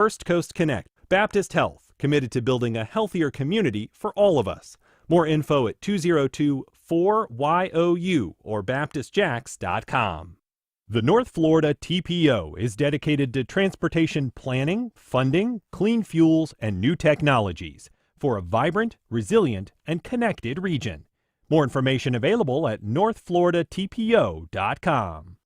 First Coast Connect, Baptist Health, committed to building a healthier community for all of us. More info at 202-4YOU or baptistjacks.com. The North Florida TPO is dedicated to transportation planning, funding, clean fuels, and new technologies for a vibrant, resilient, and connected region. More information available at northfloridatpo.com.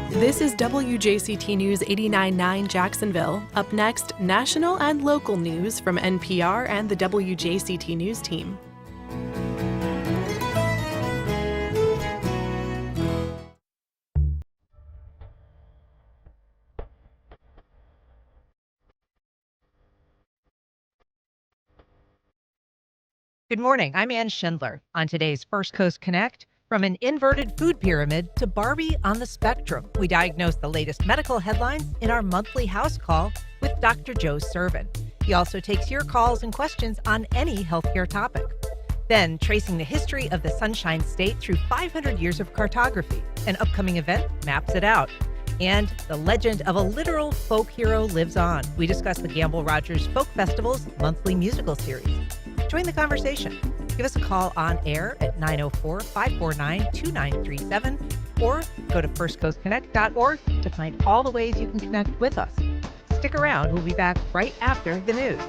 This is WJCT News 89.9 Jacksonville. Up next, national and local news from NPR and the WJCT News team. Good morning, I'm Ann Schindler. On today's First Coast Connect, from an inverted food pyramid to Barbie on the spectrum, we diagnose the latest medical headlines in our monthly house call with Dr. Joe Sirven. He also takes your calls and questions on any healthcare topic. Then, tracing the history of the Sunshine State through 500 years of cartography, an upcoming event maps it out. And the legend of a literal folk hero lives on. We discuss the Gamble Rogers Folk Festival's monthly musical series. Join the conversation. Give us a call on air at 904-549-2937 or go to firstcoastconnect.org to find all the ways you can connect with us. Stick around. We'll be back right after the news.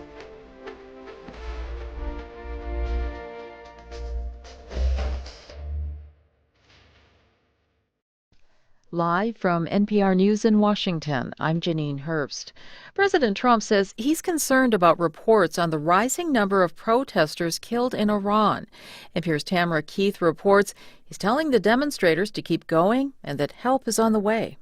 Live from NPR News in Washington, I'm Janine Herbst. President Trump says he's concerned about reports on the rising number of protesters killed in Iran. NPR's Tamara Keith reports he's telling the demonstrators to keep going and that help is on the way.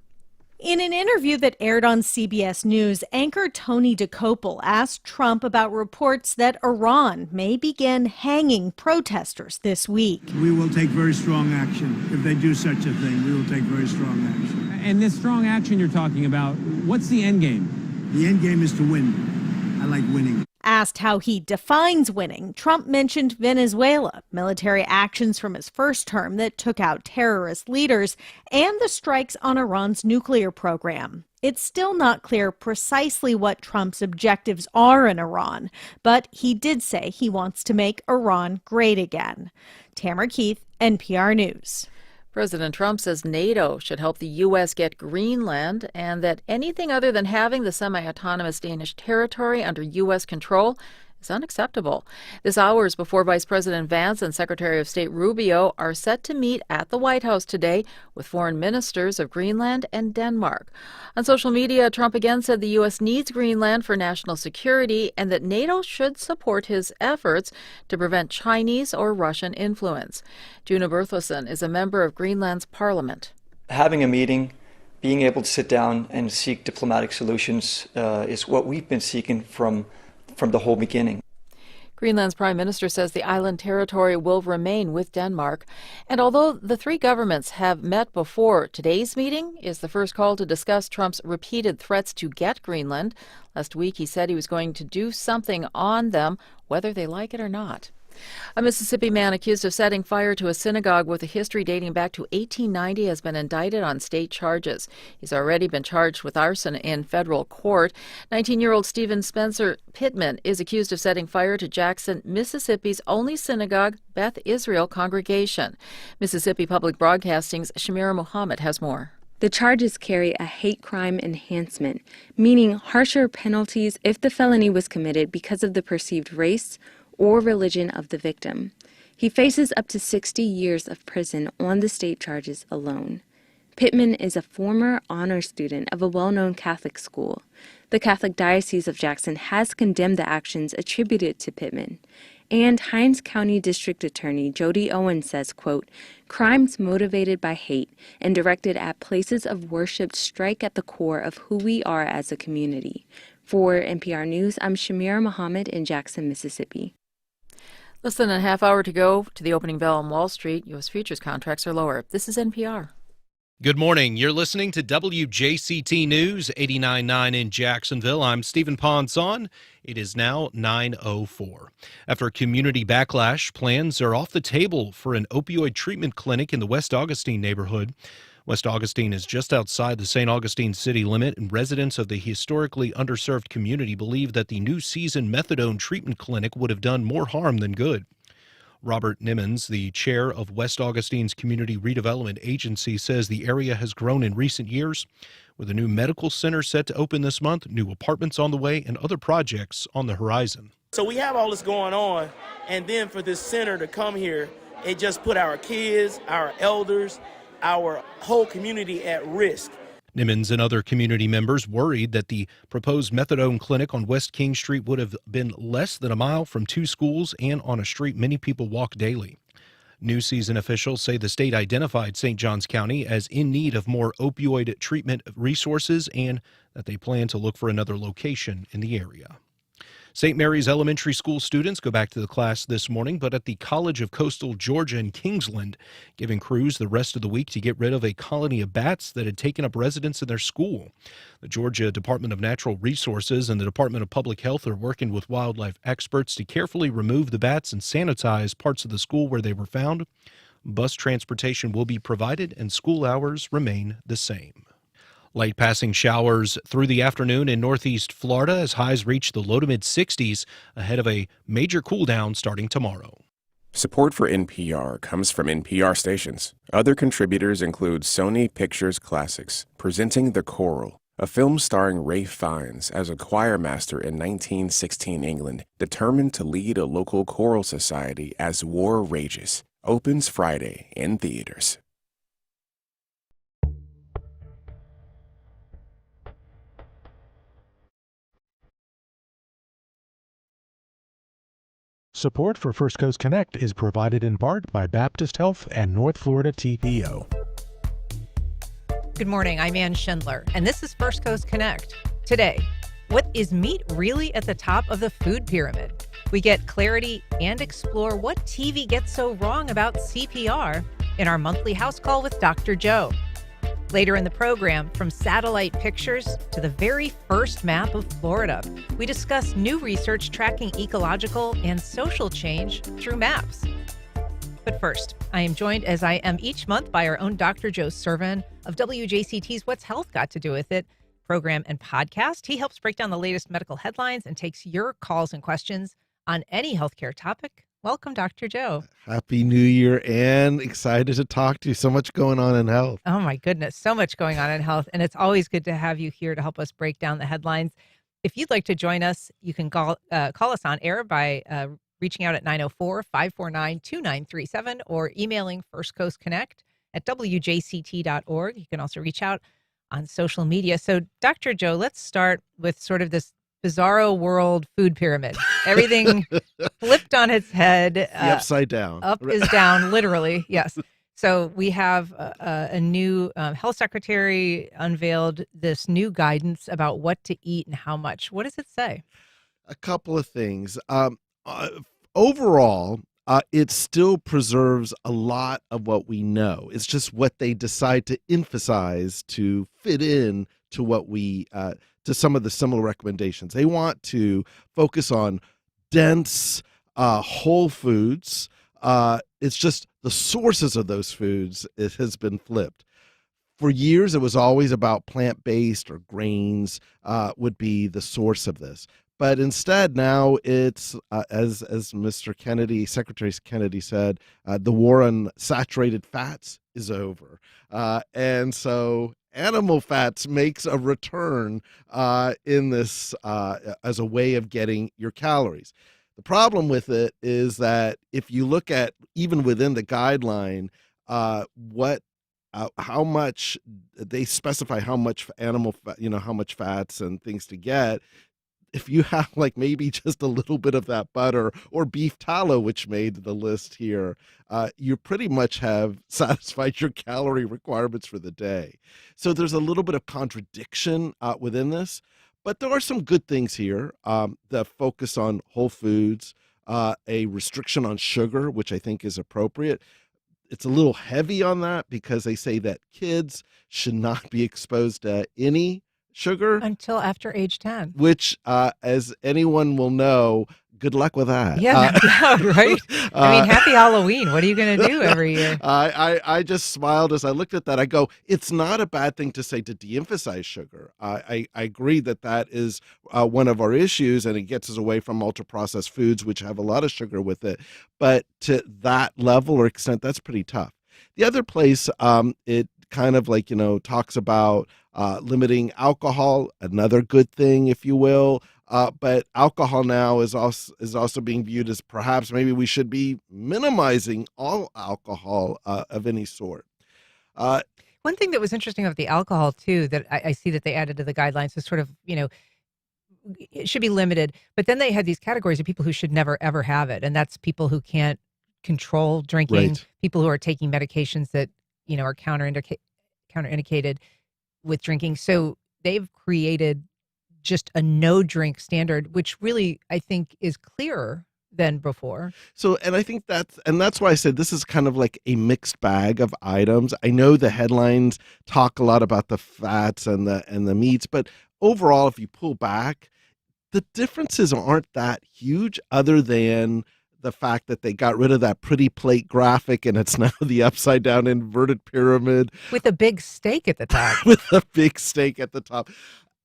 In an interview that aired on CBS News, anchor Tony DeCopel asked Trump about reports that Iran may begin hanging protesters this week. We will take very strong action. If they do such a thing, we will take very strong action. And this strong action you're talking about, what's the end game? The end game is to win. I like winning. Asked how he defines winning, Trump mentioned Venezuela, military actions from his first term that took out terrorist leaders, and the strikes on Iran's nuclear program. It's still not clear precisely what Trump's objectives are in Iran, but he did say he wants to make Iran great again. Tamara Keith, NPR News. President Trump says NATO should help the U.S. get Greenland and that anything other than having the semi-autonomous Danish territory under U.S. control is unacceptable. This hours before Vice President Vance and Secretary of State Rubio are set to meet at the White House today with foreign ministers of Greenland and Denmark. On social media, Trump again said the U.S. needs Greenland for national security and that NATO should support his efforts to prevent Chinese or Russian influence. Juna Berthelsen is a member of Greenland's parliament. Having a meeting, being able to sit down and seek diplomatic solutions is what we've been seeking from the whole beginning. Greenland's prime minister says the island territory will remain with Denmark. And although the three governments have met before, today's meeting is the first call to discuss Trump's repeated threats to get Greenland. Last week, he said he was going to do something on them, whether they like it or not. A Mississippi man accused of setting fire to a synagogue with a history dating back to 1890 has been indicted on state charges. He's already been charged with arson in federal court. 19-year-old Stephen Spencer Pittman is accused of setting fire to Jackson, Mississippi's only synagogue, Beth Israel congregation. Mississippi Public Broadcasting's Shamira Muhammad has more. The charges carry a hate crime enhancement, meaning harsher penalties if the felony was committed because of the perceived race or religion of the victim. He faces up to 60 years of prison on the state charges alone. Pittman is a former honor student of a well-known Catholic school. The Catholic Diocese of Jackson has condemned the actions attributed to Pittman. And Hinds County District Attorney Jody Owen says, quote, "Crimes motivated by hate and directed at places of worship strike at the core of who we are as a community." For NPR News, I'm Shamira Muhammad in Jackson, Mississippi. Less than a half hour to go to the opening bell on Wall Street. U.S. futures contracts are lower. This is NPR. Good morning. You're listening to WJCT News 89.9 in Jacksonville. I'm Stephen Ponson. It is now 9:04. After a community backlash, plans are off the table for an opioid treatment clinic in the West Augustine neighborhood. West Augustine is just outside the St. Augustine city limit, and residents of the historically underserved community believe that the new season methadone treatment clinic would have done more harm than good. Robert Nimmons, the chair of West Augustine's Community Redevelopment Agency, says the area has grown in recent years, with a new medical center set to open this month, new apartments on the way, and other projects on the horizon. So we have all this going on, and then for this center to come here, it just put our kids, our elders, our whole community at risk. Nimmons and other community members worried that the proposed methadone clinic on West King Street would have been less than a mile from two schools and on a street many people walk daily. New season officials say the state identified St. Johns County as in need of more opioid treatment resources and that they plan to look for another location in the area. St. Mary's Elementary School students go back to the class this morning, but at the College of Coastal Georgia in Kingsland, giving crews the rest of the week to get rid of a colony of bats that had taken up residence in their school. The Georgia Department of Natural Resources and the Department of Public Health are working with wildlife experts to carefully remove the bats and sanitize parts of the school where they were found. Bus transportation will be provided and school hours remain the same. Light passing showers through the afternoon in northeast Florida as highs reach the low to mid-60s ahead of a major cool down starting tomorrow. Support for NPR comes from NPR stations. Other contributors include Sony Pictures Classics, presenting The Choral, a film starring Ralph Fiennes as a choir master in 1916 England, determined to lead a local choral society as war rages. Opens Friday in theaters. Support for First Coast Connect is provided in part by Baptist Health and North Florida TPO. Good morning, I'm Ann Schindler, and this is First Coast Connect. Today, what is meat really at the top of the food pyramid? We get clarity and explore what TV gets so wrong about CPR in our monthly house call with Dr. Joe. Later in the program, from satellite pictures to the very first map of Florida, we discuss new research tracking ecological and social change through maps. But first, I am joined, as I am each month, by our own Dr. Joe Sirven of WJCT's What's Health Got to Do with It program and podcast. He helps break down the latest medical headlines and takes your calls and questions on any healthcare topic. Welcome, Dr. Joe. Happy New Year, and excited to talk to you. So much going on in health. Oh, my goodness. So much going on in health. And it's always good to have you here to help us break down the headlines. If you'd like to join us, you can call us on air by reaching out at 904-549-2937 or emailing firstcoastconnect@wjct.org. You can also reach out on social media. So, Dr. Joe, let's start with sort of this bizarro world food pyramid. Everything flipped on its head. The upside down. Up is down, literally. Yes. So we have a new health secretary unveiled this new guidance about what to eat and how much. What does it say? A couple of things. Overall, it still preserves a lot of what we know. It's just what they decide to emphasize to fit in to what we to some of the similar recommendations. They want to focus on dense, whole foods. It's just the sources of those foods, it has been flipped. For years, it was always about plant-based or grains would be the source of this. But instead, now it's, as Mr. Kennedy, Secretary Kennedy said, the war on saturated fats is over. And so animal fats makes a return in this as a way of getting your calories. The problem with it is that if you look at, even within the guideline, how much they specify how much animal fat, how much fats and things to get. If you have like maybe just a little bit of that butter or beef tallow, which made the list here, you pretty much have satisfied your calorie requirements for the day. So there's a little bit of contradiction within this, but there are some good things here. The focus on whole foods, a restriction on sugar, which I think is appropriate. It's a little heavy on that because they say that kids should not be exposed to any sugar until after age 10, which as anyone will know, good luck with that. Yeah, right? I mean, happy Halloween. What are you going to do every year? I just smiled as I looked at that. I go, it's not a bad thing to say to de-emphasize sugar. I agree that is one of our issues, and it gets us away from ultra-processed foods, which have a lot of sugar with it. But to that level or extent, that's pretty tough. The other place, it kind of like, talks about limiting alcohol, another good thing, if you will. But alcohol now is also being viewed as perhaps maybe we should be minimizing all alcohol of any sort. One thing that was interesting about the alcohol, too, that I see that they added to the guidelines is sort of, it should be limited. But then they had these categories of people who should never, ever have it. And that's people who can't control drinking, Right. people who are taking medications that, are counterindicated with drinking. So they've created just a no drink standard, which really I think is clearer than before. So, and I think that's why I said this is kind of like a mixed bag of items. I know the headlines talk a lot about the fats and the meats, but overall, if you pull back, the differences aren't that huge other than the fact that they got rid of that pretty plate graphic and it's now the upside down inverted pyramid. With a big steak at the top. With a big steak at the top.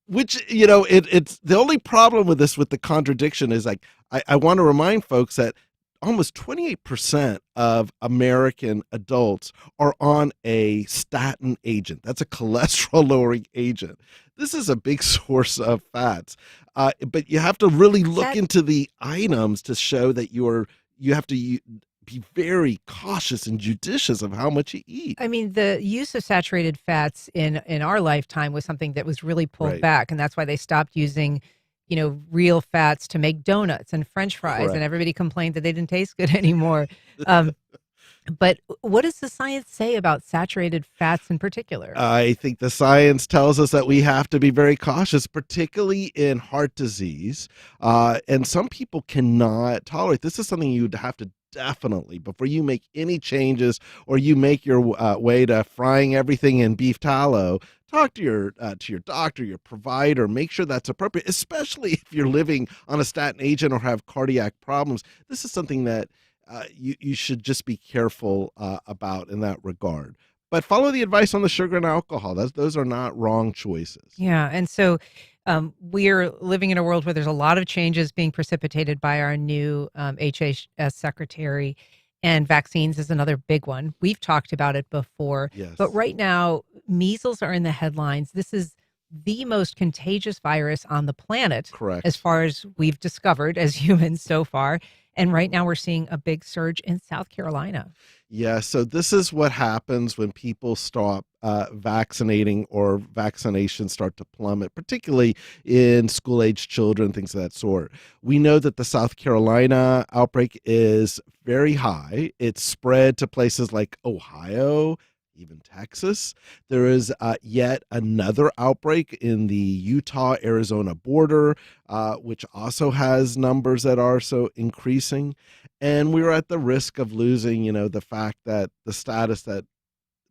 Which, it's the only problem with this, with the contradiction is like, I want to remind folks that almost 28% of American adults are on a statin agent. That's a cholesterol lowering agent. This is a big source of fats. But you have to really look into the items to show that you have to be very cautious and judicious of how much you eat. I mean, the use of saturated fats in our lifetime was something that was really pulled back. And that's why they stopped using, real fats to make donuts and French fries. Correct. And everybody complained that they didn't taste good anymore. But what does the science say about saturated fats in particular? I think the science tells us that we have to be very cautious, particularly in heart disease. And some people cannot tolerate. This is something you'd have to definitely, before you make any changes or you make your way to frying everything in beef tallow, talk to your doctor, your provider, make sure that's appropriate, especially if you're living on a statin agent or have cardiac problems. This is something that you should just be careful about in that regard. But follow the advice on the sugar and alcohol. Those are not wrong choices. Yeah. And so we're living in a world where there's a lot of changes being precipitated by our new HHS secretary, and vaccines is another big one. We've talked about it before. Yes. But right now, measles are in the headlines. This is the most contagious virus on the planet. Correct. As far as we've discovered as humans so far. And right now we're seeing a big surge in South Carolina. Yeah, so this is what happens when people stop vaccinating or vaccinations start to plummet, particularly in school-age children, things of that sort. We know that the South Carolina outbreak is very high. It's spread to places like Ohio, even Texas. There is yet another outbreak in the Utah-Arizona border, which also has numbers that are so increasing. And we're at the risk of losing, the fact that the status that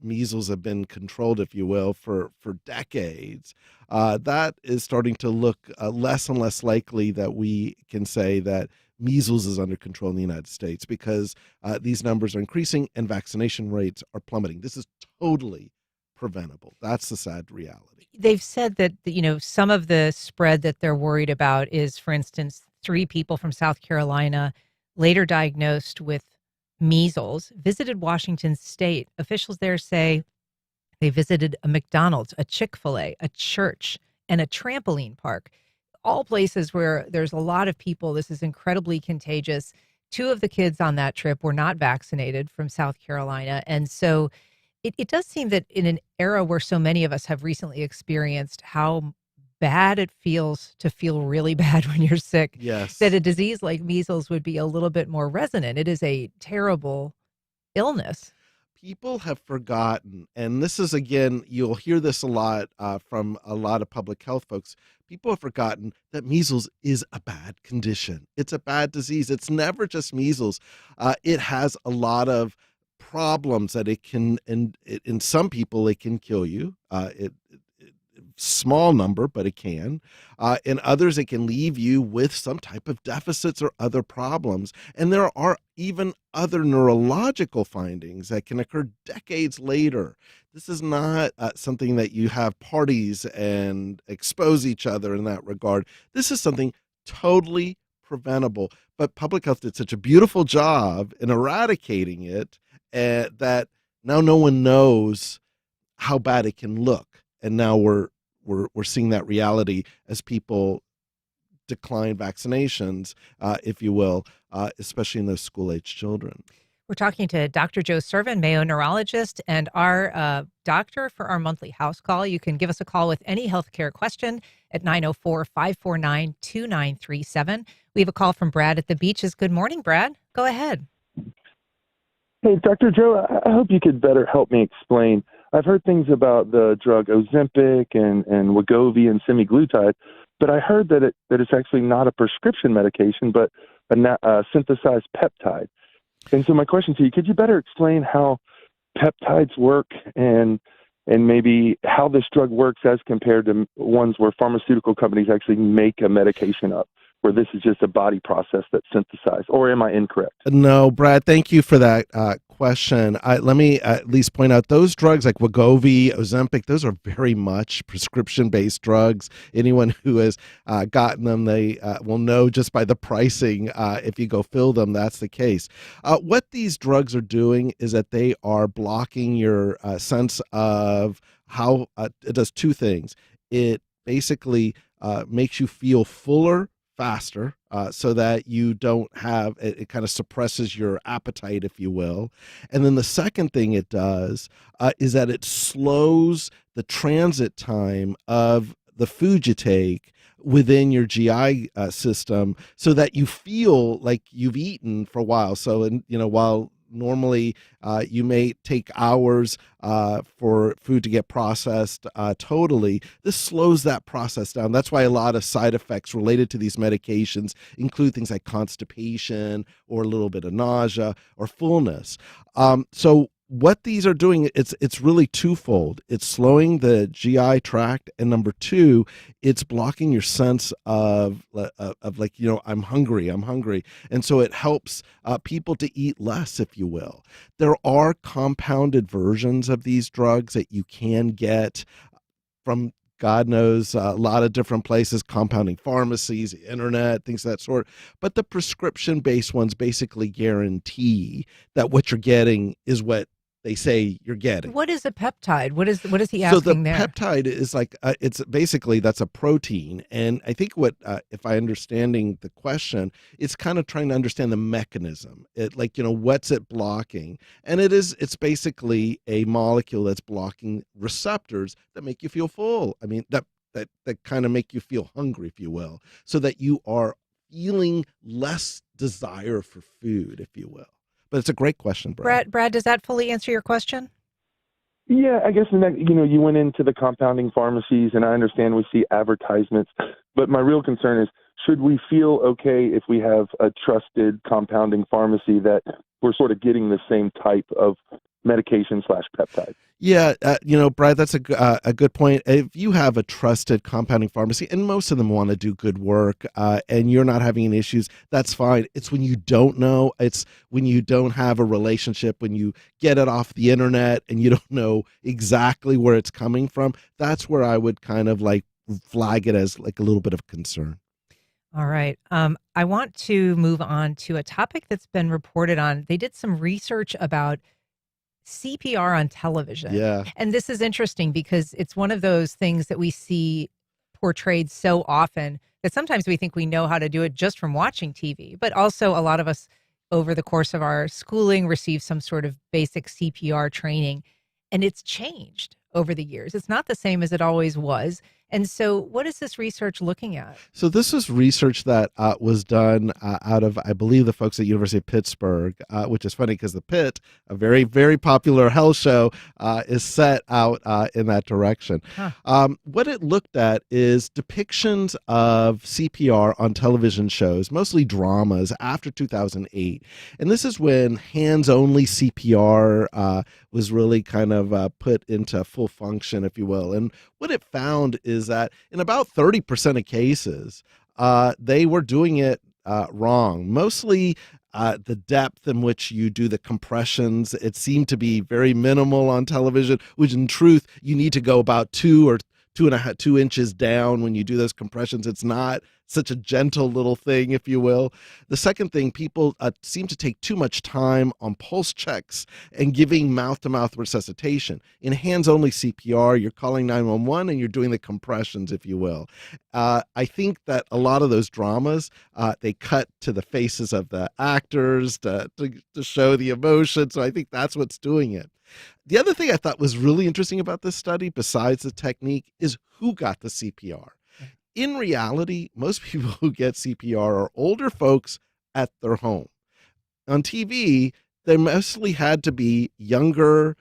measles have been controlled, if you will, for decades. That is starting to look less and less likely that we can say that measles is under control in the United States, because these numbers are increasing and vaccination rates are plummeting. This is totally preventable. That's the sad reality. They've said that, some of the spread that they're worried about is, for instance, 3 people from South Carolina later diagnosed with measles visited Washington State. Officials there say they visited a McDonald's, a Chick-fil-A, a church, and a trampoline park. All places where there's a lot of people. This is incredibly contagious. 2 of the kids on that trip were not vaccinated from South Carolina. And so it does seem that in an era where so many of us have recently experienced how bad it feels to feel really bad when you're sick, Yes. that a disease like measles would be a little bit more resonant. It is a terrible illness. People have forgotten, and this is, again, you'll hear this a lot from a lot of public health folks. People have forgotten that measles is a bad condition. It's a bad disease. It's never just measles. It has a lot of problems that it can, and in some people, it can kill you. It small number, but it can. In others, it can leave you with some type of deficits or other problems. And there are even other neurological findings that can occur decades later. This is not something that you have parties and expose each other in that regard. This is something totally preventable. But public health did such a beautiful job in eradicating it that now no one knows how bad it can look. And now we're seeing that reality as people decline vaccinations, if you will, especially in those school-age children. We're talking to Dr. Joe Sirven, Mayo neurologist, and our doctor for our monthly house call. You can give us a call with any healthcare question at 904-549-2937. We have a call from Brad at the Beaches. Good morning, Brad. Go ahead. Hey, Dr. Joe, I hope you could better help me explain. I've heard things about the drug Ozempic and Wegovy and semaglutide, but I heard that it's actually not a prescription medication, but a synthesized peptide. And so my question to you, could you better explain how peptides work and maybe how this drug works as compared to ones where pharmaceutical companies actually make a medication up, where this is just a body process that's synthesized? Or am I incorrect? No, Brad, thank you for that question. Let me at least point out those drugs like Wegovy, Ozempic, those are very much prescription-based drugs. Anyone who has gotten them, they will know just by the pricing, if you go fill them, that's the case. What these drugs are doing is that they are blocking your sense of how it does two things. It basically makes you feel fuller faster, so that you don't have it kind of suppresses your appetite, if you will. And then the second thing it does is that it slows the transit time of the food you take within your GI system, so that you feel like you've eaten for a while. So, while normally you may take hours for food to get processed totally, this slows that process down. That's why a lot of side effects related to these medications include things like constipation or a little bit of nausea or fullness. So what these are doing, it's really twofold. It's slowing the GI tract, and number two, it's blocking your sense of like, I'm hungry. And so it helps people to eat less, if you will. There are compounded versions of these drugs that you can get from God knows a lot of different places, compounding pharmacies, the internet, things of that sort. But the prescription-based ones basically guarantee that what you're getting is what they say you're getting. What is a peptide? What is he asking there? So the peptide is like, it's basically, that's a protein. And I think what, if I understanding the question, it's kind of trying to understand the mechanism. What's it blocking? And it's basically a molecule that's blocking receptors that make you feel full. I mean, that kind of make you feel hungry, if you will, so that you are feeling less desire for food, if you will. But it's a great question, Brad. Brad, does that fully answer your question? Yeah, I guess you went into the compounding pharmacies, and I understand we see advertisements, but my real concern is, should we feel okay if we have a trusted compounding pharmacy that we're sort of getting the same type of medication/peptide? Yeah, Brad, that's a good point. If you have a trusted compounding pharmacy, and most of them want to do good work, and you're not having any issues, that's fine. It's when you don't know, it's when you don't have a relationship, when you get it off the internet and you don't know exactly where it's coming from, that's where I would kind of like flag it as like a little bit of concern. All right. I want to move on to a topic that's been reported on. They did some research about CPR on television. Yeah. And this is interesting because it's one of those things that we see portrayed so often that sometimes we think we know how to do it just from watching TV. But also a lot of us over the course of our schooling receive some sort of basic CPR training. And it's changed over the years. It's not the same as it always was. And so what is this research looking at? So this is research that was done out of, I believe, the folks at University of Pittsburgh, which is funny because the Pitt, a very, very popular health show, is set out in that direction. Huh. What it looked at is depictions of CPR on television shows, mostly dramas, after 2008. And this is when hands-only CPR was really kind of put into full function, if you will. And what it found is that in about 30% of cases, they were doing it wrong. Mostly the depth in which you do the compressions, it seemed to be very minimal on television, which in truth, you need to go about 2 inches down when you do those compressions. It's not such a gentle little thing, if you will. The second thing, people seem to take too much time on pulse checks and giving mouth-to-mouth resuscitation. In hands-only CPR, you're calling 911 and you're doing the compressions, if you will. I think that a lot of those dramas, they cut to the faces of the actors to show the emotion. So I think that's what's doing it. The other thing I thought was really interesting about this study, besides the technique, is who got the CPR. In reality, most people who get CPR are older folks at their home. On TV, they mostly had to be younger,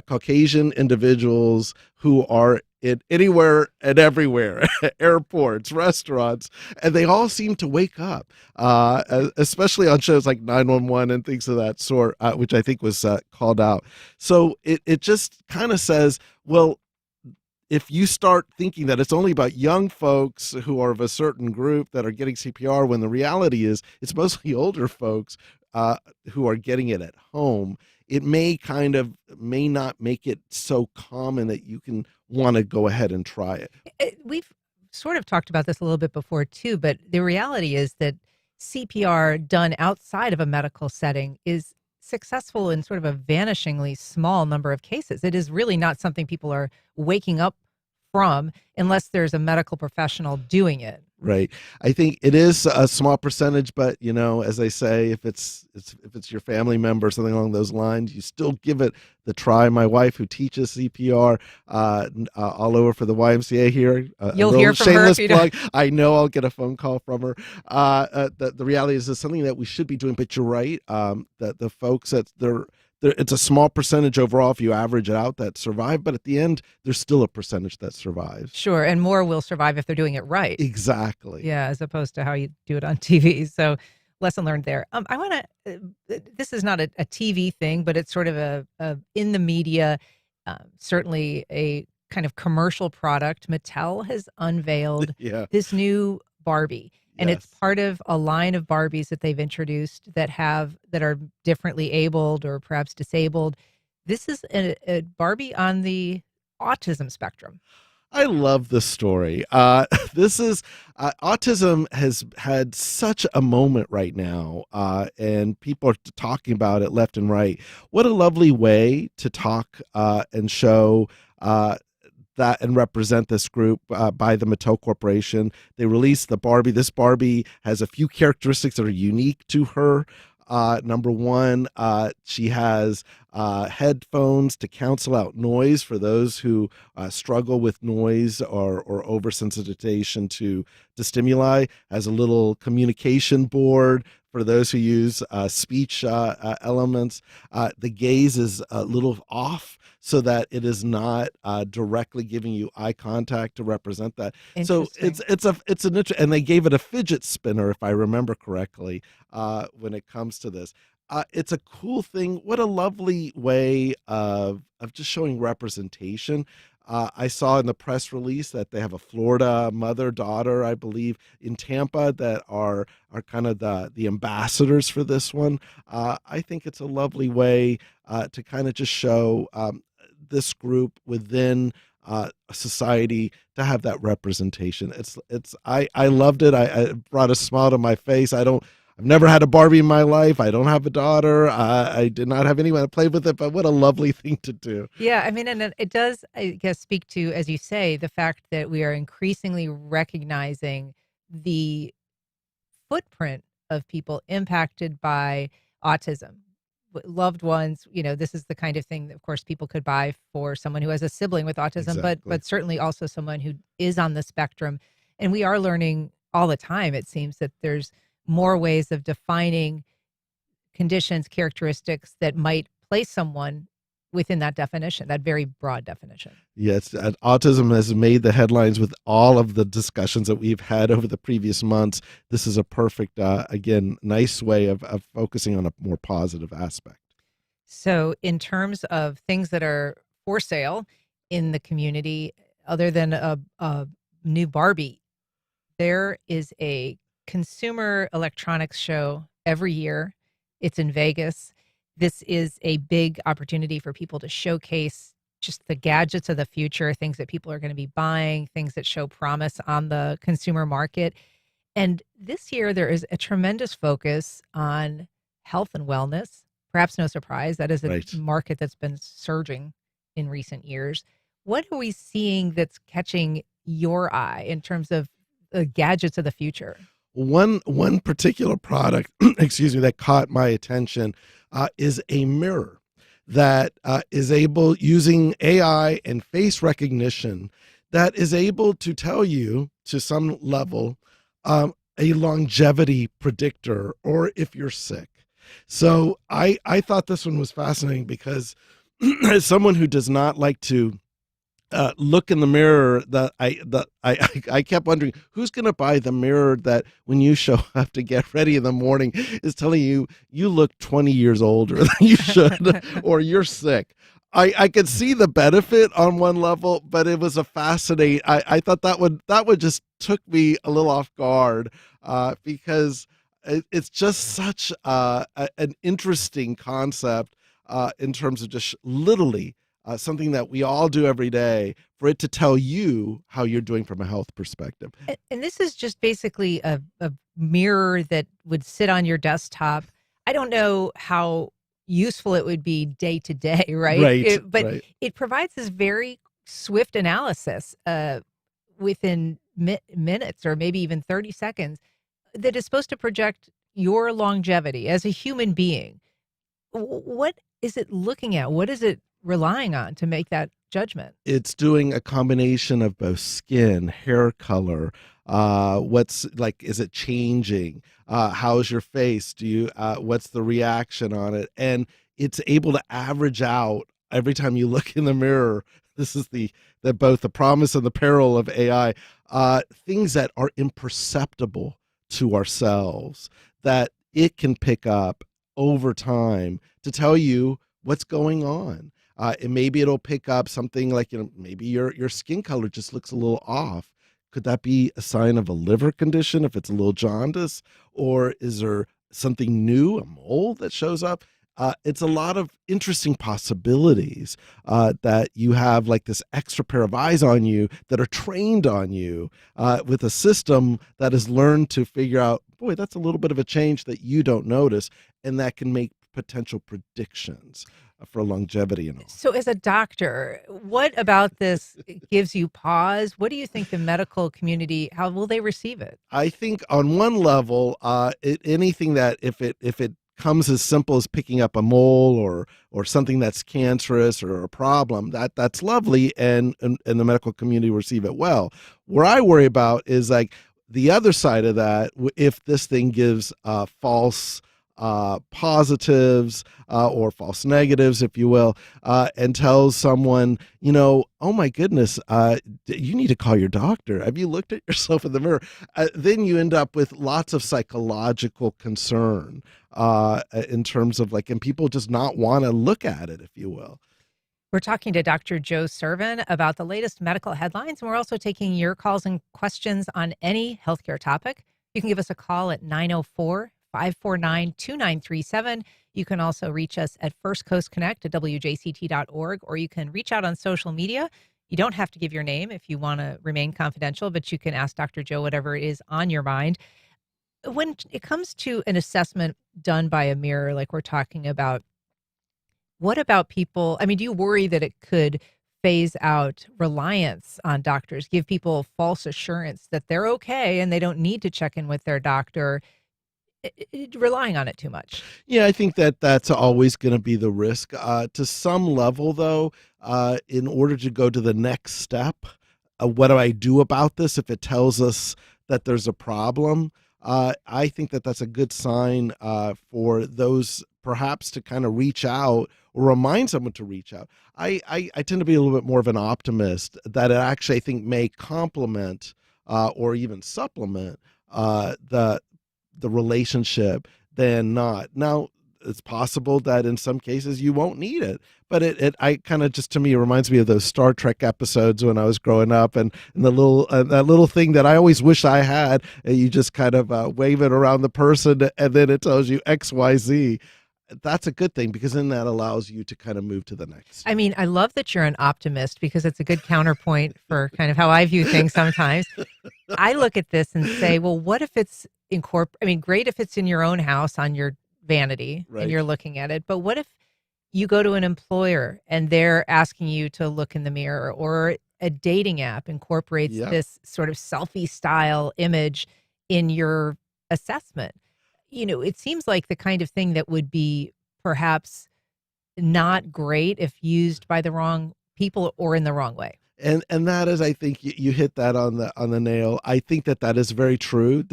Caucasian individuals who are in anywhere and everywhere, airports, restaurants, and they all seem to wake up, especially on shows like 911 and things of that sort, which I think was called out. So it just kind of says, well, if you start thinking that it's only about young folks who are of a certain group that are getting CPR, when the reality is it's mostly older folks who are getting it at home, it may not make it so common that you can want to go ahead and try it. We've sort of talked about this a little bit before too, but the reality is that CPR done outside of a medical setting is successful in sort of a vanishingly small number of cases. It is really not something people are waking up from unless there's a medical professional doing it. Right. I think it is a small percentage, but as I say, if it's your family member or something along those lines, you still give it the try. My wife, who teaches CPR all over for the YMCA here, you'll hear from her. If you plug. I know I'll get a phone call from her. The reality is, it's something that we should be doing. But you're right. That the folks that it's a small percentage overall if you average it out that survive, but at the end, there's still a percentage that survives. Sure, and more will survive if they're doing it right. Exactly. Yeah, as opposed to how you do it on TV. So lesson learned there. I want to, this is not a TV thing, but it's sort of a in the media, certainly a kind of commercial product. Mattel has unveiled this new Barbie. And it's part of a line of Barbies that they've introduced that are differently abled or perhaps disabled. This is a Barbie on the autism spectrum. I love this story. This is autism has had such a moment right now, and people are talking about it left and right. What a lovely way to talk and show that and represent this group by the Mattel Corporation. They released the Barbie. This Barbie has a few characteristics that are unique to her. Number one, she has headphones to cancel out noise for those who struggle with noise or oversensitization to stimuli. Has a little communication board for those who use speech elements. The gaze is a little off, so that it is not directly giving you eye contact to represent that. So it's an and they gave it a fidget spinner, if I remember correctly, when it comes to this. It's a cool thing. What a lovely way of just showing representation. I saw in the press release that they have a Florida mother-daughter, I believe, in Tampa that are kind of the ambassadors for this one. I think it's a lovely way to kind of just show this group within society to have that representation. I loved it. I brought a smile to my face. I've never had a Barbie in my life. I don't have a daughter. I did not have anyone to play with it, but what a lovely thing to do. Yeah, I mean, and it does, I guess, speak to, as you say, the fact that we are increasingly recognizing the footprint of people impacted by autism. Loved ones, this is the kind of thing that, of course, people could buy for someone who has a sibling with autism, but certainly also someone who is on the spectrum. And we are learning all the time, it seems, that there's more ways of defining conditions, characteristics that might place someone within that definition, that very broad definition. Yes, autism has made the headlines with all of the discussions that we've had over the previous months. This is a perfect, again, nice way of focusing on a more positive aspect. So, in terms of things that are for sale in the community, other than a new Barbie, there is a consumer electronics show every year. It's in Vegas. This is a big opportunity for people to showcase just the gadgets of the future, things that people are going to be buying, things that show promise on the consumer market. And this year, there is a tremendous focus on health and wellness. Perhaps no surprise, that is a Right. market that's been surging in recent years. What are we seeing that's catching your eye in terms of the gadgets of the future? One particular product, excuse me, that caught my attention is a mirror that is able, using AI and face recognition, that is able to tell you to some level a longevity predictor or if you're sick. So I thought this one was fascinating because as someone who does not like to look in the mirror, I kept wondering who's going to buy the mirror that when you show up to get ready in the morning is telling you you look 20 years older than you should or you're sick. I could see the benefit on one level, but it was a fascinating. I thought that would just took me a little off guard because it's just such an interesting concept in terms of just literally something that we all do every day, for it to tell you how you're doing from a health perspective. And this is just basically a mirror that would sit on your desktop. I don't know how useful it would be day to day, right? Right, But right. it provides this very swift analysis within minutes or maybe even 30 seconds that is supposed to project your longevity as a human being. What is it looking at? What is it relying on to make that judgment? It's doing a combination of both skin, hair color, what's like, is it changing? How's your face? What's the reaction on it? And it's able to average out every time you look in the mirror. This is both the promise and the peril of AI, things that are imperceptible to ourselves that it can pick up over time to tell you what's going on. And maybe it'll pick up something like, maybe your skin color just looks a little off. Could that be a sign of a liver condition if it's a little jaundice? Or is there something new, a mole that shows up? It's a lot of interesting possibilities that you have, like this extra pair of eyes on you that are trained on you with a system that has learned to figure out, boy, that's a little bit of a change that you don't notice, and that can make potential predictions for longevity and all. So as a doctor, what about this gives you pause? What do you think the medical community, how will they receive it? I think on one level, anything that if it comes as simple as picking up a mole or something that's cancerous or a problem, that's lovely, and the medical community receive it well. Where I worry about is like the other side of that, if this thing gives false positives or false negatives, if you will, and tells someone, oh my goodness, you need to call your doctor. Have you looked at yourself in the mirror? Then you end up with lots of psychological concern in terms of and people just not want to look at it, if you will. We're talking to Dr. Joe Sirven about the latest medical headlines, and we're also taking your calls and questions on any healthcare topic. You can give us a call at 904-549-2937. You can also reach us at First Coast Connect at WJCT.org, or you can reach out on social media. You don't have to give your name if you want to remain confidential, but you can ask Dr. Joe whatever is on your mind. When it comes to an assessment done by a mirror, like we're talking about, what about people? I mean, do you worry that it could phase out reliance on doctors, give people false assurance that they're okay and they don't need to check in with their doctor, relying on it too much? Yeah, I think that's always going to be the risk. To some level, though, in order to go to the next step, what do I do about this if it tells us that there's a problem? I think that's a good sign for those perhaps to kind of reach out or remind someone to reach out. I tend to be a little bit more of an optimist that it actually, I think, may complement or even supplement the relationship than not. Now, it's possible that in some cases you won't need it. But I kind of, just to me, it reminds me of those Star Trek episodes when I was growing up, and the little that little thing that I always wish I had, and you just kind of wave it around the person, and then it tells you X, Y, Z. That's a good thing, because then that allows you to kind of move to the next. I mean, I love that you're an optimist, because it's a good counterpoint for kind of how I view things sometimes. I look at this and say, well, what if it's great if it's in your own house on your vanity and you're looking at it, but what if you go to an employer and they're asking you to look in the mirror, or a dating app incorporates this sort of selfie style image in your assessment? It seems like the kind of thing that would be perhaps not great if used by the wrong people or in the wrong way. And that is, I think you hit that on the nail. I think that is very true.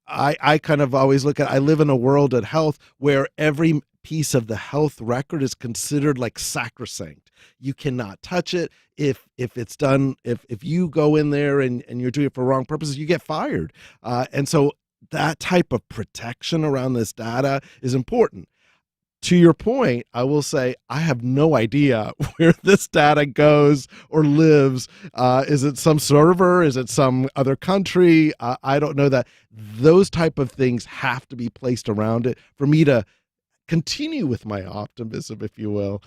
I kind of always look at, I live in a world at health where every piece of the health record is considered like sacrosanct. You cannot touch it. If it's done, if you go in there and you're doing it for wrong purposes, you get fired. And so that type of protection around this data is important. To your point, I will say I have no idea where this data goes or lives. Is it some server? Is it some other country? I don't know that. Those type of things have to be placed around it for me to continue with my optimism, if you will,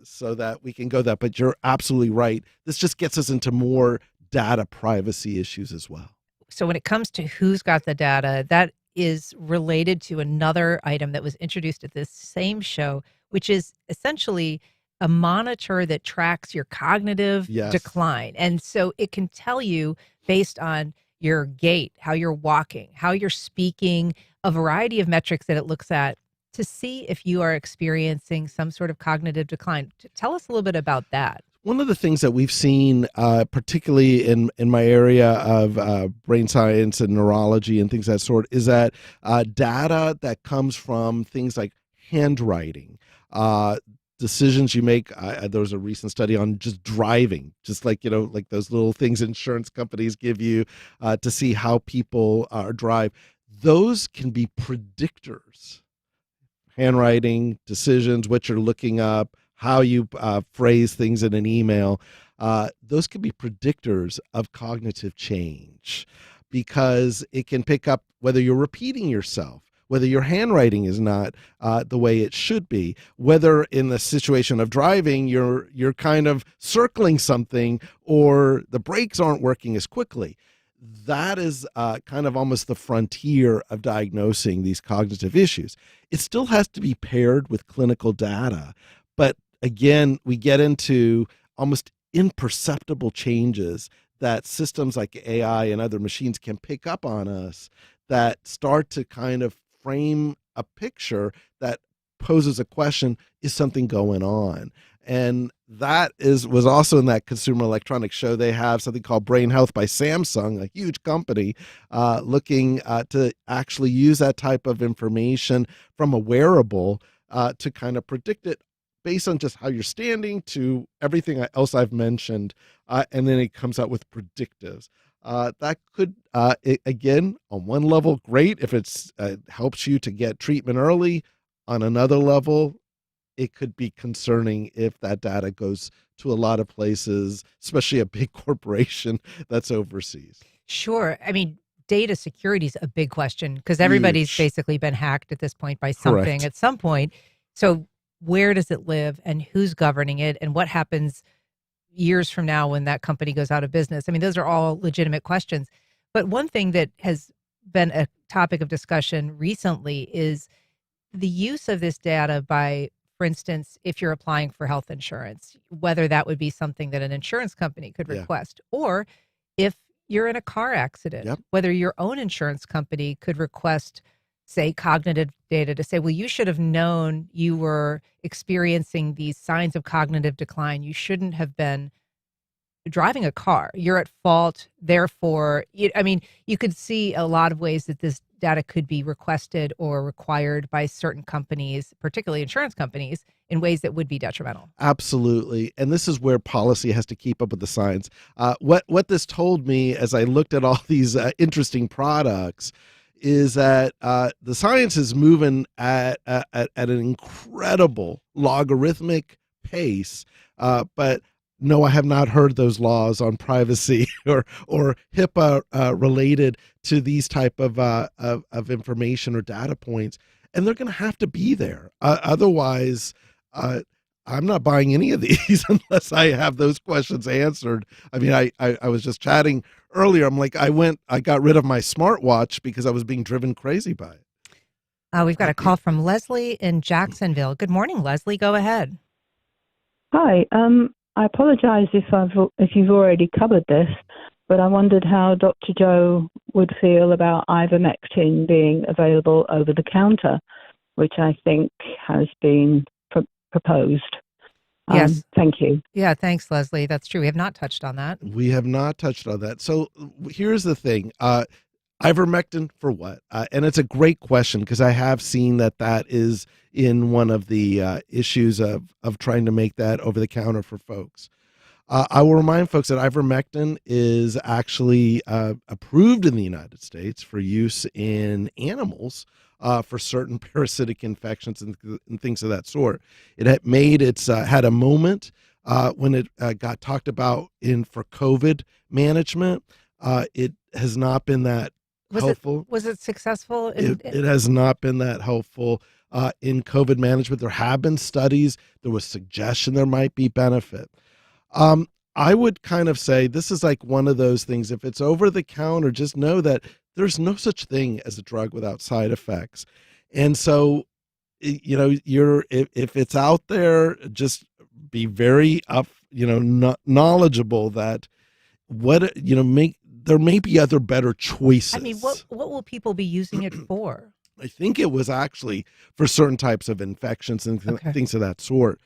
so that we can go that. But you're absolutely right. This just gets us into more data privacy issues as well. So when it comes to who's got the data, that is related to another item that was introduced at this same show, which is essentially a monitor that tracks your cognitive decline. And so it can tell you, based on your gait, how you're walking, how you're speaking, a variety of metrics that it looks at to see if you are experiencing some sort of cognitive decline. Tell us a little bit about that. One of the things that we've seen, particularly in my area of brain science and neurology and things of that sort, is that data that comes from things like handwriting, decisions you make. There was a recent study on just driving, just like those little things insurance companies give you to see how people drive. Those can be predictors. Handwriting, decisions, what you're looking up, how you phrase things in an email, those can be predictors of cognitive change, because it can pick up whether you're repeating yourself, whether your handwriting is not the way it should be, whether in the situation of driving you're kind of circling something, or the brakes aren't working as quickly. That is kind of almost the frontier of diagnosing these cognitive issues. It still has to be paired with clinical data, but again, we get into almost imperceptible changes that systems like AI and other machines can pick up on us that start to kind of frame a picture that poses a question, is something going on? And that was also in that Consumer Electronics Show. They have something called Brain Health by Samsung, a huge company, looking to actually use that type of information from a wearable to kind of predict it based on just how you're standing to everything else I've mentioned. And then it comes out with predictives. That could, again, on one level, great if it's helps you to get treatment early. On another level, it could be concerning if that data goes to a lot of places, especially a big corporation that's overseas. Sure. I mean, data security is a big question, because everybody's basically been hacked at this point by something at some point. So where does it live, and who's governing it, and what happens years from now when that company goes out of business? I mean, those are all legitimate questions. But one thing that has been a topic of discussion recently is the use of this data by, for instance, if you're applying for health insurance, whether that would be something that an insurance company could request, or if you're in a car accident, whether your own insurance company could request, say, cognitive data to say, well, you should have known you were experiencing these signs of cognitive decline. You shouldn't have been driving a car. You're at fault. Therefore, you could see a lot of ways that this data could be requested or required by certain companies, particularly insurance companies, in ways that would be detrimental. Absolutely. And this is where policy has to keep up with the science. What this told me as I looked at all these interesting products is that the science is moving at an incredible logarithmic pace, but no, I have not heard those laws on privacy or HIPAA related to these type of information or data points, and they're going to have to be there. Otherwise, I'm not buying any of these unless I have those questions answered. I mean, I was just chatting earlier. I'm like, I got rid of my smartwatch because I was being driven crazy by it. We've got a call from Leslie in Jacksonville. Good morning, Leslie. Go ahead. Hi. I apologize if you've already covered this, but I wondered how Dr. Joe would feel about ivermectin being available over the counter, which I think has been proposed. Yes. Thank you. Yeah, thanks, Leslie. That's true. We have not touched on that. We have not touched on that. So here's the thing. Ivermectin for what? And it's a great question because I have seen that is in one of the issues of trying to make that over the counter for folks. I will remind folks that ivermectin is actually approved in the United States for use in animals for certain parasitic infections and things of that sort. It had a moment when it got talked about for COVID management. It has not been that helpful. Was it successful? It has not been that helpful in COVID management. There have been studies. There was suggestion there might be benefit. I would kind of say this is like one of those things. If it's over the counter, just know that there's no such thing as a drug without side effects. And so, if it's out there, just be very knowledgeable that there may be other better choices. I mean, what will people be using it for? I think it was actually for certain types of infections and things of that sort.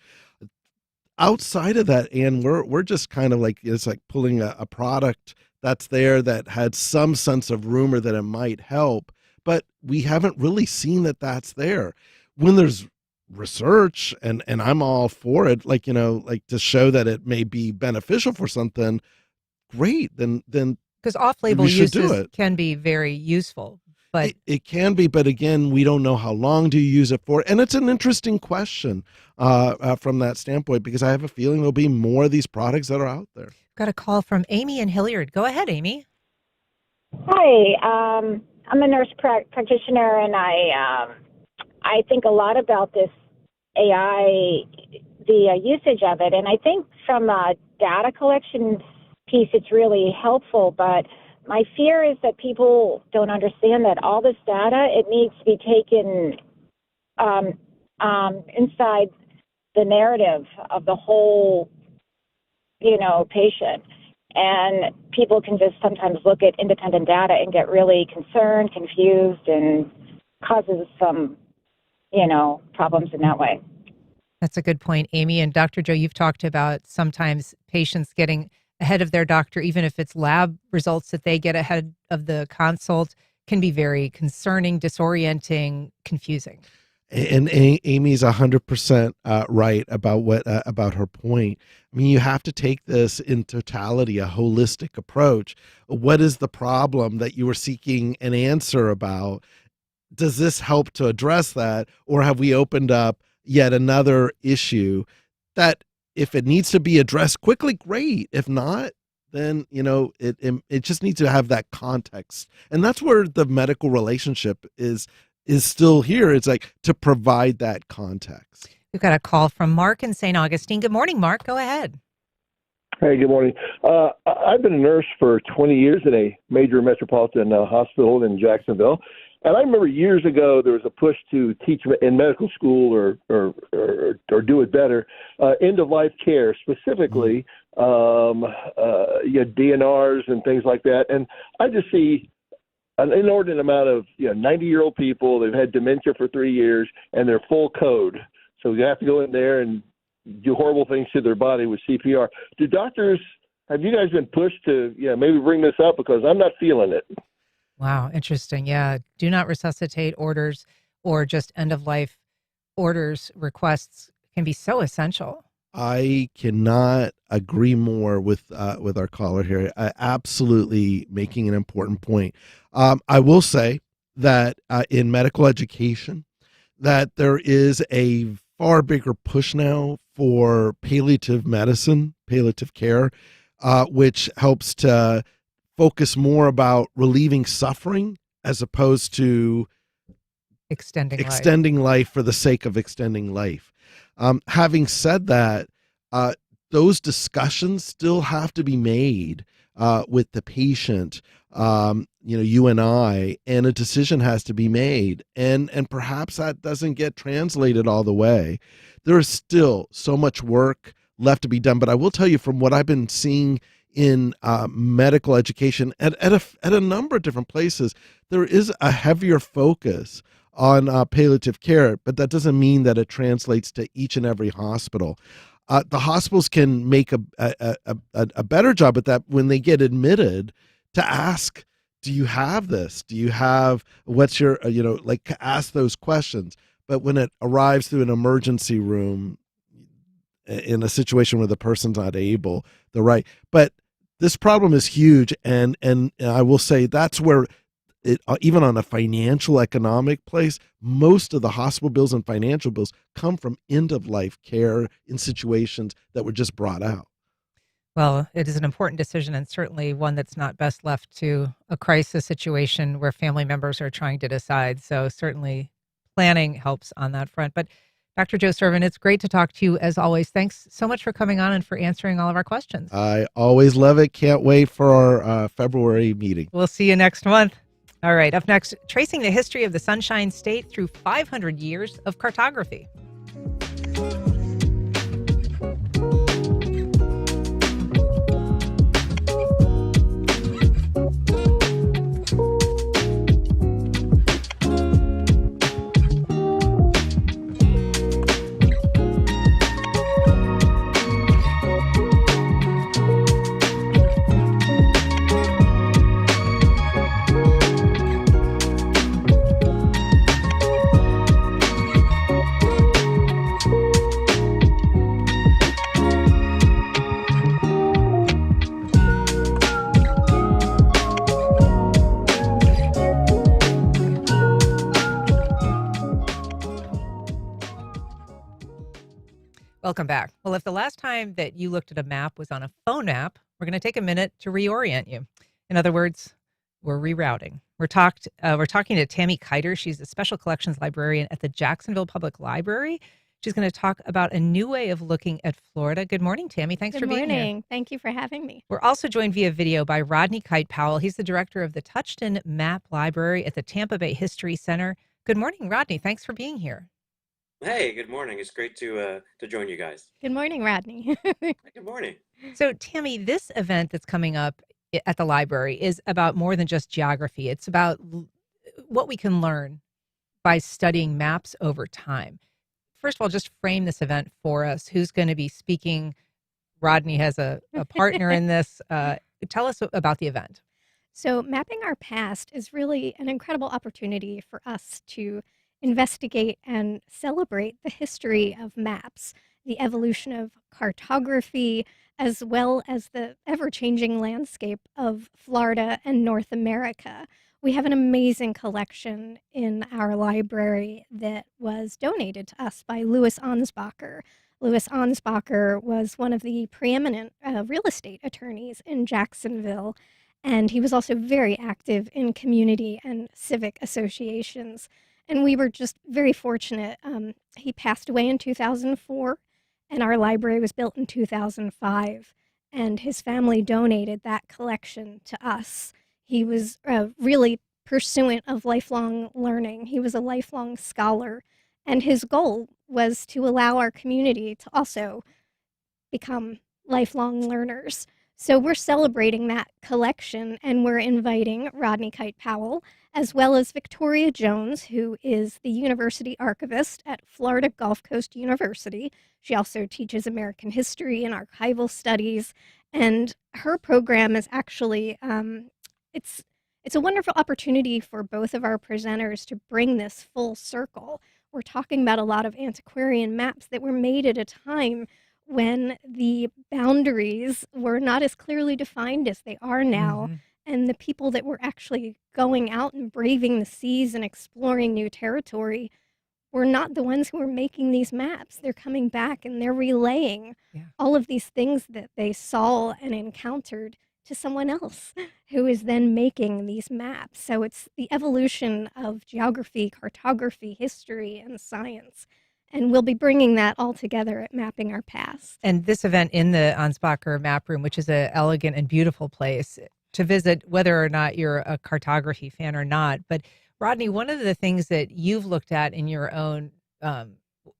Outside of that, Ann, we're just kind of like, it's like pulling a product that's there that had some sense of rumor that it might help, but we haven't really seen that that's there. When there's research, and I'm all for it, like to show that it may be beneficial for something, great, then because off-label uses can be very useful. But it can be, but again, we don't know how long do you use it for. And it's an interesting question from that standpoint, because I have a feeling there'll be more of these products that are out there. Got a call from Amy in Hilliard. Go ahead, Amy. Hi, I'm a nurse practitioner, and I think a lot about this AI, the usage of it. And I think from a data collection piece, it's really helpful, but my fear is that people don't understand that all this data, it needs to be taken inside the narrative of the whole, patient. And people can just sometimes look at independent data and get really concerned, confused, and causes some, problems in that way. That's a good point, Amy. And Dr. Joe, you've talked about sometimes patients getting ahead of their doctor, even if it's lab results that they get ahead of the consult, can be very concerning, disorienting, confusing. And Amy's 100% right about her point. I mean, you have to take this in totality, a holistic approach. What is the problem that you are seeking an answer about? Does this help to address that, or have we opened up yet another issue that, if it needs to be addressed quickly, great. If not, then, it just needs to have that context. And that's where the medical relationship is still here. It's like to provide that context. We've got a call from Mark in St. Augustine. Good morning, Mark. Go ahead. Hey, good morning. I've been a nurse for 20 years in a major metropolitan hospital in Jacksonville. And I remember years ago there was a push to teach in medical school or do it better, end-of-life care, specifically DNRs and things like that. And I just see an inordinate amount of 90-year-old people. They've had dementia for 3 years, and they're full code. So you have to go in there and do horrible things to their body with CPR. Have you guys been pushed to maybe bring this up? Because I'm not feeling it. Wow, interesting. Yeah, do not resuscitate orders or just end-of-life orders requests can be so essential. I cannot agree more with our caller here. Absolutely making an important point. I will say that in medical education, that there is a far bigger push now for palliative medicine, palliative care, which helps to focus more about relieving suffering as opposed to extending life for the sake of extending life. Having said that, those discussions still have to be made with the patient, you and I, and a decision has to be made. And perhaps that doesn't get translated all the way. There is still so much work left to be done. But I will tell you, from what I've been seeing in medical education at a number of different places, there is a heavier focus on palliative care, but that doesn't mean that it translates to each and every hospital. The hospitals can make a better job at that when they get admitted, to ask, do you have this? Do you have, what's your, ask those questions. But when it arrives through an emergency room in a situation where the person's not able, but this problem is huge. And I will say that's where even on a financial economic place, most of the hospital bills and financial bills come from end-of-life care in situations that were just brought out. Well, it is an important decision, and certainly one that's not best left to a crisis situation where family members are trying to decide. So certainly planning helps on that front. But Dr. Joe Sirven, it's great to talk to you as always. Thanks so much for coming on and for answering all of our questions. I always love it. Can't wait for our February meeting. We'll see you next month. All right, up next, tracing the history of the Sunshine State through 500 years of cartography. Welcome back. Well, if the last time that you looked at a map was on a phone app, we're going to take a minute to reorient you. In other words, we're rerouting. We're talking to Tammy Kiter. She's a special collections librarian at the Jacksonville Public Library. She's going to talk about a new way of looking at Florida. Good morning, Tammy. Thanks for being here. Good morning. Thank you for having me. We're also joined via video by Rodney Kite Powell. He's the director of the Touchton Map Library at the Tampa Bay History Center. Good morning, Rodney. Thanks for being here. Hey, good morning. It's great to join you guys. Good morning, Rodney. Good morning. So, Tammy, this event that's coming up at the library is about more than just geography. It's about what we can learn by studying maps over time. First of all, just frame this event for us. Who's going to be speaking? Rodney has a partner in this. Tell us about the event. So, Mapping Our Past is really an incredible opportunity for us to investigate and celebrate the history of maps, the evolution of cartography, as well as the ever-changing landscape of Florida and North America. We have an amazing collection in our library that was donated to us by Louis Ansbacher. Louis Ansbacher was one of the preeminent real estate attorneys in Jacksonville, and he was also very active in community and civic associations. And we were just very fortunate. He passed away in 2004, and our library was built in 2005, and his family donated that collection to us. He was really pursuant of lifelong learning. He was a lifelong scholar, and his goal was to allow our community to also become lifelong learners. So we're celebrating that collection, and we're inviting Rodney Kite Powell, as well as Victoria Jones, who is the university archivist at Florida Gulf Coast University. She also teaches American history and archival studies, and her program is actually, it's a wonderful opportunity for both of our presenters to bring this full circle. We're talking about a lot of antiquarian maps that were made at a time when the boundaries were not as clearly defined as they are now. And the people that were actually going out and braving the seas and exploring new territory were not the ones who were making these maps. They're coming back and they're relaying all of these things that they saw and encountered to someone else who is then making these maps. So it's the evolution of geography, cartography, history, and science. And we'll be bringing that all together at Mapping Our Past. And this event in the Ansbacher Map Room, which is an elegant and beautiful place to visit, whether or not you're a cartography fan or not. But Rodney, one of the things that you've looked at in your own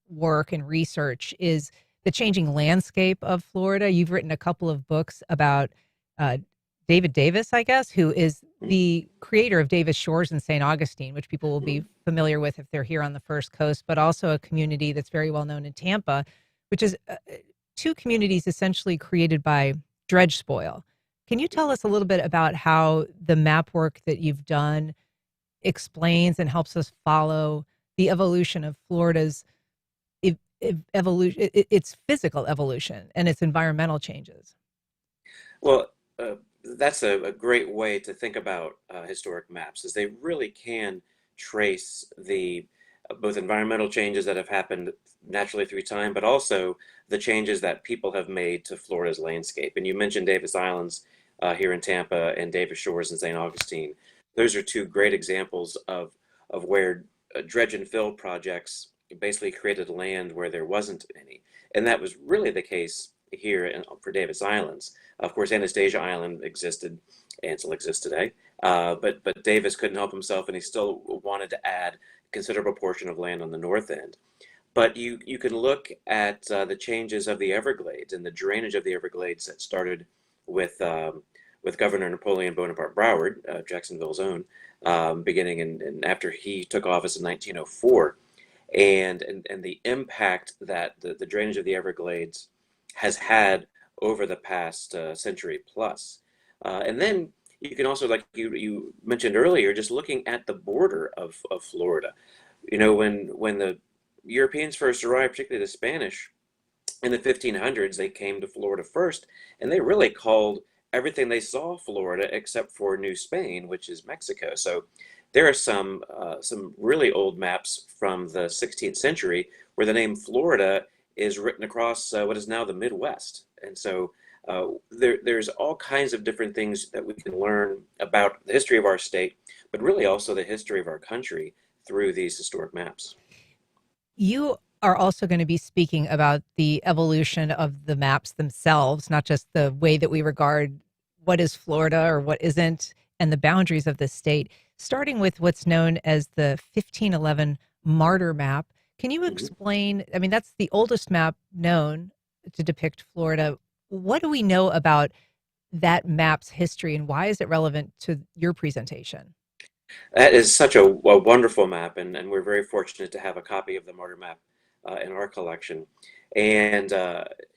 work and research is the changing landscape of Florida. You've written a couple of books about David Davis, I guess, who is the creator of Davis Shores in St. Augustine, which people will be familiar with if they're here on the First Coast, but also a community that's very well known in Tampa, which is two communities essentially created by dredge spoil. Can you tell us a little bit about how the map work that you've done explains and helps us follow the evolution of Florida's evolution, its physical evolution and its environmental changes? Well, that's a great way to think about historic maps, is they really can trace the both environmental changes that have happened naturally through time, but also the changes that people have made to Florida's landscape. And you mentioned Davis Islands here in Tampa and Davis Shores in St. Augustine. Those are two great examples of where dredge and fill projects basically created land where there wasn't any. And that was really the case here for Davis Islands. Of course, Anastasia Island existed and still exists today, but Davis couldn't help himself, and he still wanted to add a considerable portion of land on the north end. But you can look at the changes of the Everglades and the drainage of the Everglades that started with Governor Napoleon Bonaparte Broward, Jacksonville's own, beginning and after he took office in 1904, and the impact that the drainage of the Everglades has had over the past century plus. And then you can also, like you mentioned earlier, just looking at the border of Florida. You know, when the Europeans first arrived, particularly the Spanish, in the 1500s, they came to Florida first, and they really called everything they saw Florida except for New Spain, which is Mexico. So there are some really old maps from the 16th century where the name Florida is written across what is now the Midwest. And so there's all kinds of different things that we can learn about the history of our state, but really also the history of our country through these historic maps. You are also going to be speaking about the evolution of the maps themselves, not just the way that we regard what is Florida or what isn't, and the boundaries of the state, starting with what's known as the 1511 Martyr Map. Can you explain, I mean, that's the oldest map known to depict Florida. What do we know about that map's history, and why is it relevant to your presentation? That is such a wonderful map, and we're very fortunate to have a copy of the Martyr Map in our collection. And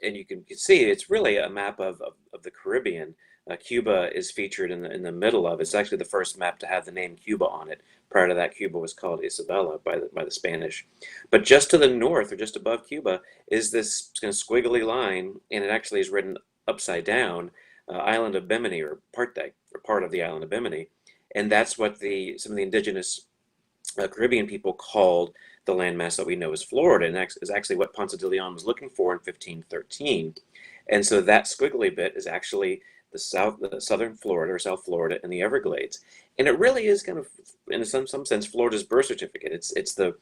you can see it's really a map of the Caribbean. Cuba is featured in the middle of it. It's actually the first map to have the name Cuba on it. Prior to that, Cuba was called Isabela by the Spanish. But just to the north, or just above Cuba, is this kind of squiggly line, and it actually is written upside down, island of Bimini, or part of the island of Bimini. And that's what some of the indigenous Caribbean people called the landmass that we know as Florida, and that is actually what Ponce de Leon was looking for in 1513. And so that squiggly bit is actually the southern Florida, or South Florida, and the Everglades. And it really is kind of, in some sense, Florida's birth certificate. It's the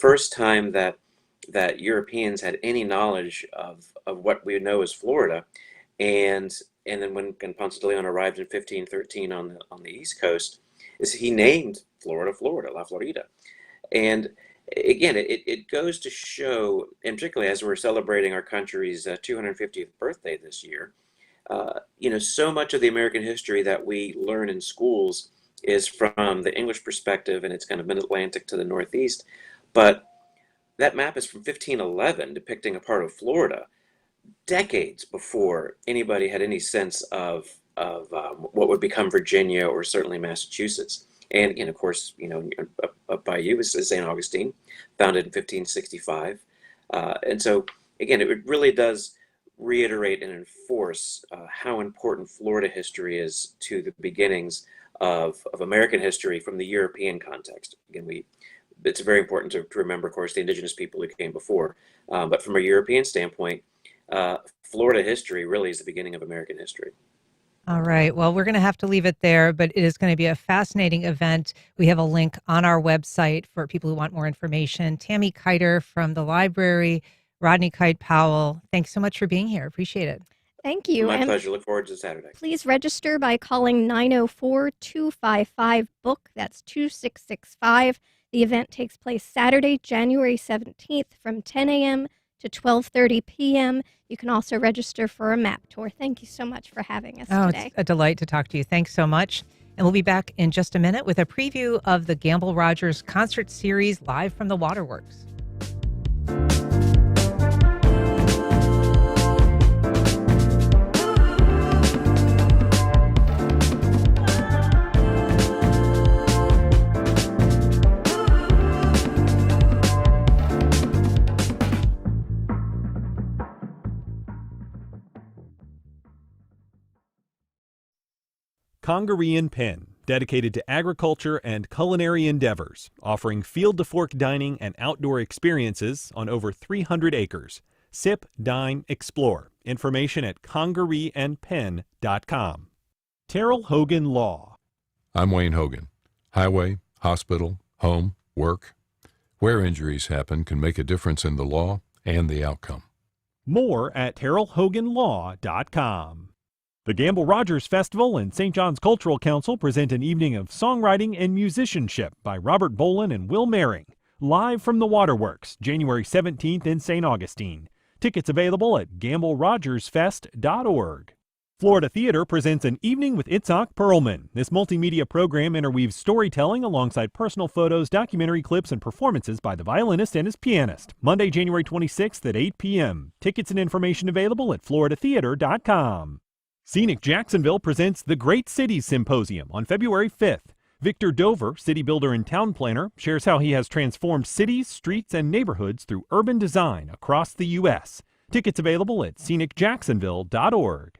first time that Europeans had any knowledge of what we know as Florida. And then when Ponce de Leon arrived in 1513 on the East Coast, he named Florida, La Florida. And again, it goes to show, and particularly as we're celebrating our country's 250th birthday this year, so much of the American history that we learn in schools is from the English perspective, and it's kind of mid-Atlantic to the Northeast. But that map is from 1511, depicting a part of Florida, decades before anybody had any sense of what would become Virginia, or certainly Massachusetts. And of course, up by you is St. Augustine, founded in 1565. And so again, it really does reiterate and enforce how important Florida history is to the beginnings of American history from the European context. Again, it's very important to remember, of course, the indigenous people who came before. But from a European standpoint, Florida history really is the beginning of American history. All right. Well, we're going to have to leave it there, but it is going to be a fascinating event. We have a link on our website for people who want more information. Tammy Kiter from the library, Rodney Kite-Powell, thanks so much for being here. Appreciate it. Thank you. My pleasure. Look forward to Saturday. Please register by calling 904-255-BOOK. That's 2665. The event takes place Saturday, January 17th from 10 a.m. to 12:30 p.m. You can also register for a map tour. Thank you so much for having us today. It's a delight to talk to you. Thanks so much. And we'll be back in just a minute with a preview of the Gamble Rogers concert series live from the Waterworks. Congaree and Pen, dedicated to agriculture and culinary endeavors, offering field-to-fork dining and outdoor experiences on over 300 acres. Sip, dine, explore. Information at congareeandpen.com. Terrell Hogan Law. I'm Wayne Hogan. Highway, hospital, home, work. Where injuries happen can make a difference in the law and the outcome. More at terrellhoganlaw.com. The Gamble Rogers Festival and St. John's Cultural Council present an evening of songwriting and musicianship by Robert Bolin and Will Mehring, live from the Waterworks, January 17th in St. Augustine. Tickets available at gamblerogersfest.org. Florida Theater presents an evening with Itzhak Perlman. This multimedia program interweaves storytelling alongside personal photos, documentary clips, and performances by the violinist and his pianist. Monday, January 26th at 8 p.m. Tickets and information available at floridatheater.com. Scenic Jacksonville presents the Great Cities Symposium on February 5th. Victor Dover, city builder and town planner, shares how he has transformed cities, streets, and neighborhoods through urban design across the U.S. Tickets available at scenicjacksonville.org.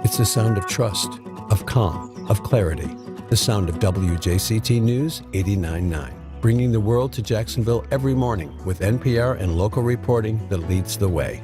It's the sound of trust, of calm, of clarity. The sound of WJCT News 89.9, bringing the world to Jacksonville every morning with NPR and local reporting that leads the way.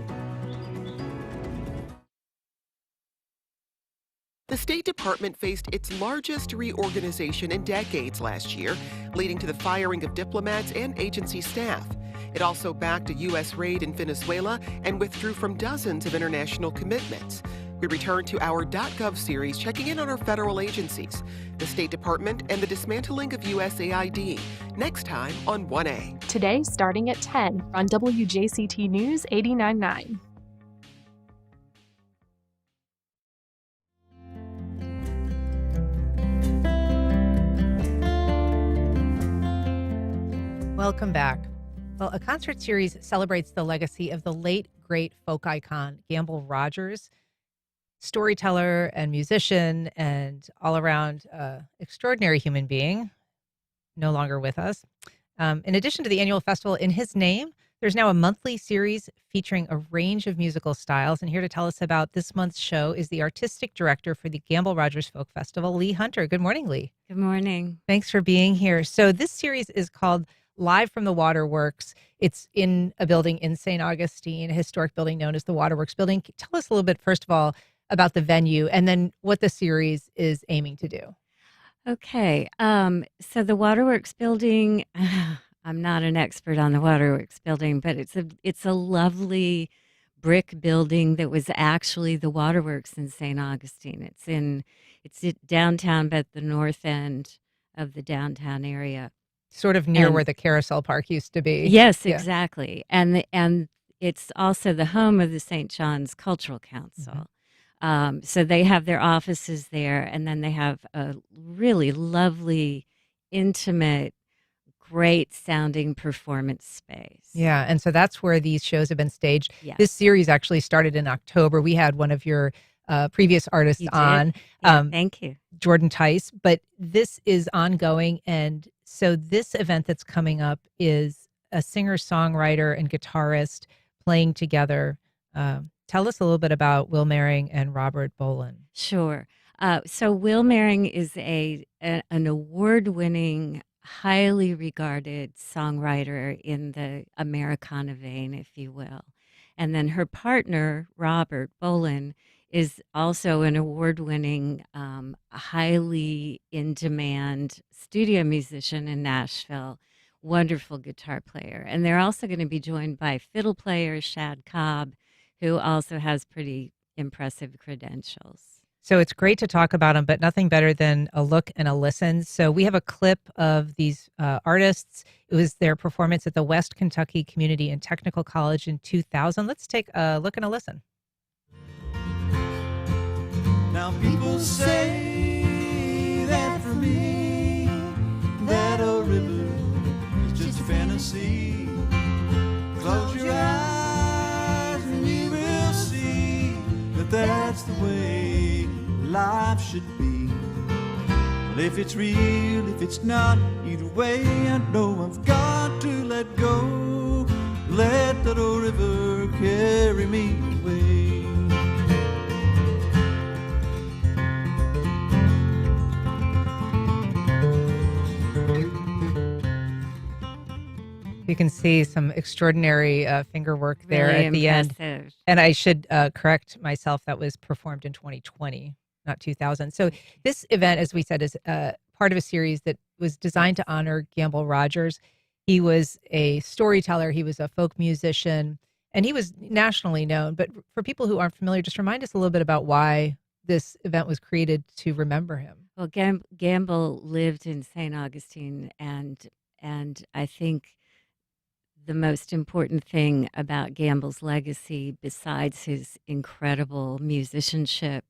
The State Department faced its largest reorganization in decades last year, leading to the firing of diplomats and agency staff. It also backed a U.S. raid in Venezuela and withdrew from dozens of international commitments. We return to our .gov series checking in on our federal agencies, the State Department, and the dismantling of USAID. Next time on 1A. Today, starting at 10 on WJCT News 89.9. Welcome back. Well, a concert series celebrates the legacy of the late, great folk icon, Gamble Rogers, storyteller and musician and all-around extraordinary human being, no longer with us. In addition to the annual festival in his name, there's now a monthly series featuring a range of musical styles. And here to tell us about this month's show is the artistic director for the Gamble Rogers Folk Festival, Lee Hunter. Good morning, Lee. Good morning. Thanks for being here. So this series is called Live from the Waterworks. It's in a building in St. Augustine, a historic building known as the Waterworks Building. Tell us a little bit, first of all, about the venue and then what the series is aiming to do. Okay. So the Waterworks Building, I'm not an expert on the Waterworks Building, but it's a lovely brick building that was actually the Waterworks in St. Augustine. It's downtown, but the north end of the downtown area. Sort of near where the Carousel Park used to be. Yes, Yeah. exactly. And it's also the home of the St. John's Cultural Council. So they have their offices there, and then they have a really lovely, intimate, great sounding performance space. Yeah, and so that's where these shows have been staged. Yes. This series actually started in October. We had one of your previous artists You did? on. Yeah, thank you. Jordan Tice, but this is ongoing. And so this event that's coming up is a singer-songwriter and guitarist playing together Tell us a little bit about Will Mering and Robert Bolin. Sure. So Will Mering is an award-winning, highly regarded songwriter in the Americana vein, if you will. And then her partner, Robert Bolin, is also an award-winning, highly in-demand studio musician in Nashville, wonderful guitar player. And they're also going to be joined by fiddle player Shad Cobb, who also has pretty impressive credentials. So it's great to talk about them, but nothing better than a look and a listen. So we have a clip of these artists. It was their performance at the West Kentucky Community and Technical College in 2000. Let's take a look and a listen. Now people say that for me, that a river is just fantasy. Close your eyes and you will see that that's the way life should be. Well, if it's real, if it's not, either way I know I've got to let go. Let that old river carry me away. You can see some extraordinary finger work there Really at the impressive. end. And I should correct myself, that was performed in 2020, not 2000. So this event, as we said, is part of a series that was designed to honor Gamble Rogers. He was a storyteller, he was a folk musician, and he was nationally known. But for people who aren't familiar, just remind us a little bit about why this event was created to remember him. Well, Gamble lived in St. Augustine, and I think the most important thing about Gamble's legacy, besides his incredible musicianship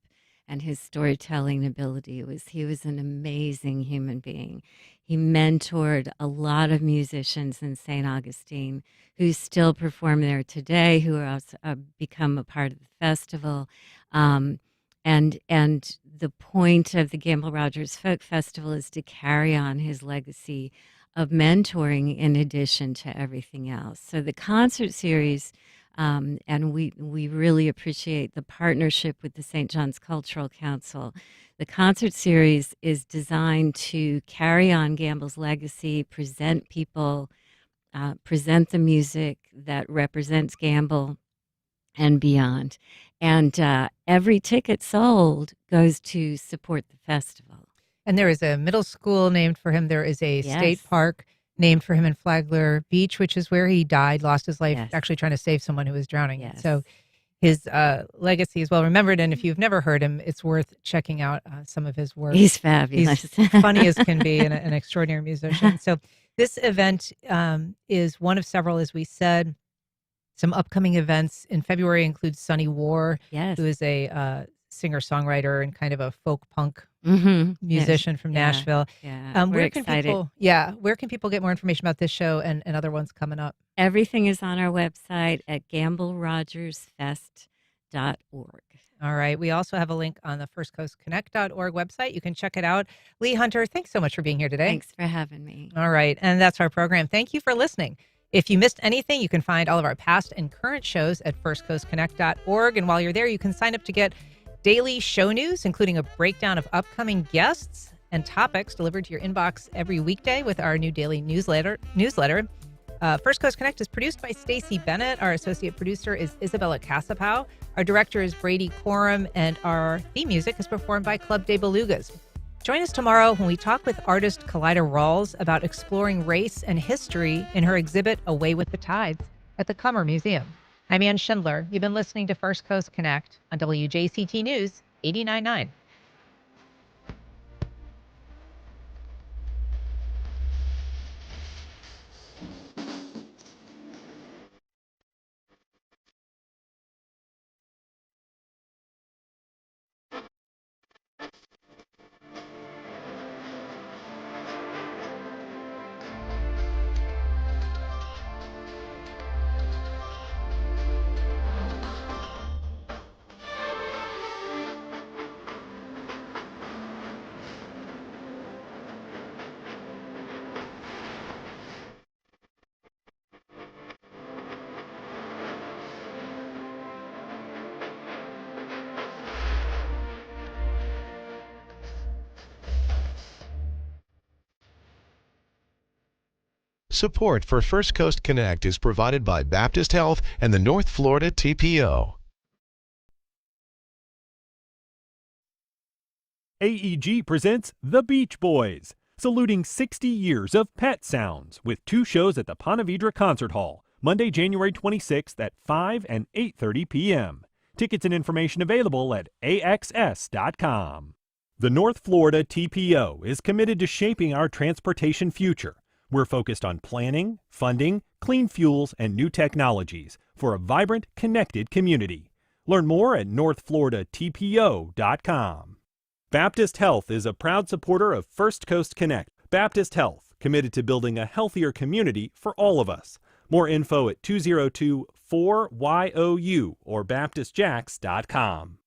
and his storytelling ability, was he was an amazing human being. He mentored a lot of musicians in St. Augustine who still perform there today, who are also become a part of the festival. And the point of the Gamble Rogers Folk Festival is to carry on his legacy of mentoring in addition to everything else. So the concert series, and we really appreciate the partnership with the St. John's Cultural Council. The concert series is designed to carry on Gamble's legacy, present people, present the music that represents Gamble and beyond. And every ticket sold goes to support the festival. And there is a middle school named for him. There is a state park named for him in Flagler Beach, which is where he died, lost his life, actually trying to save someone who was drowning. So his legacy is well remembered. And if you've never heard him, it's worth checking out some of his work. He's fabulous. He's funny as can be and an extraordinary musician. So this event is one of several, as we said. Some upcoming events in February include Sonny War, who is a singer-songwriter and kind of a folk punk musician from Nashville. We're where excited. Where can people get more information about this show and other ones coming up? Everything is on our website at gamblerogersfest.org. All right. We also have a link on the firstcoastconnect.org website. You can check it out. Lee Hunter, thanks so much for being here today. Thanks for having me. All right. And that's our program. Thank you for listening. If you missed anything, you can find all of our past and current shows at firstcoastconnect.org. And while you're there, you can sign up to get daily show news, including a breakdown of upcoming guests and topics delivered to your inbox every weekday with our new daily newsletter. First Coast Connect is produced by Stacey Bennett. Our associate producer is Isabella Casapow. Our director is Brady Coram, and our theme music is performed by Club de Belugas. Join us tomorrow when we talk with artist Kaleida Rawls about exploring race and history in her exhibit Away with the Tides at the Kummer Museum. I'm Ann Schindler. You've been listening to First Coast Connect on WJCT News 89.9. Support for First Coast Connect is provided by Baptist Health and the North Florida TPO. AEG presents The Beach Boys, saluting 60 years of pet sounds with 2 shows at the Ponte Vedra Concert Hall, Monday, January 26th at 5 and 8:30 p.m. Tickets and information available at axs.com. The North Florida TPO is committed to shaping our transportation future. We're focused on planning, funding, clean fuels, and new technologies for a vibrant, connected community. Learn more at northfloridatpo.com. Baptist Health is a proud supporter of First Coast Connect. Baptist Health, committed to building a healthier community for all of us. More info at 202-4YOU or baptistjacks.com.